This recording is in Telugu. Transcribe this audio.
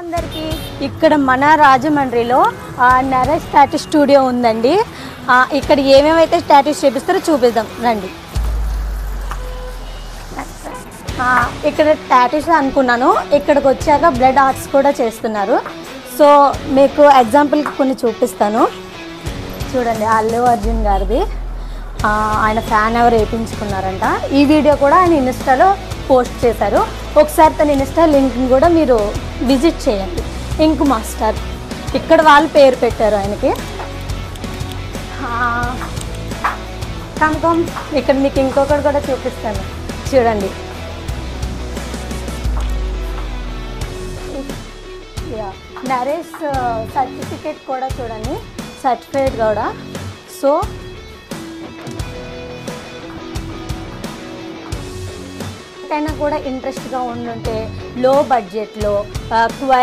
అందరికీ ఇక్కడ మన రాజమండ్రిలో నరేష్ టాటూ స్టూడియో ఉందండి. ఇక్కడ ఏమేమైతే టాటూస్ చేపిస్తారో చూపిద్దాం రండి. ఇక్కడ టాటూస్ అనుకున్నాను, ఇక్కడికి వచ్చాక బ్లడ్ ఆర్ట్స్ కూడా చేస్తున్నారు. సో మీకు ఎగ్జాంపుల్కి కొన్ని చూపిస్తాను చూడండి. అల్లు అర్జున్ గారిది ఆయన ఫ్యాన్ ఎవరు వేయించుకున్నారంట. ఈ వీడియో కూడా ఆయన ఇన్స్టాలో పోస్ట్ చేశారు. ఒకసారి తన ఇన్స్టా లింక్ని కూడా మీరు విజిట్ చేయండి. ఇంకు మాస్టర్ ఇక్కడ వాళ్ళు పేరు పెట్టారు ఆయనకి. కన్ఫర్మ్ ఇక్కడ మీకు ఇంకొకటి కూడా చూపిస్తాను చూడండి. నరేష్ సర్టిఫికేట్ కూడా చూడండి, సర్టిఫికేట్ కూడా. సో అయినా కూడా ఇంట్రెస్ట్గా ఉండుంటే లో బడ్జెట్లో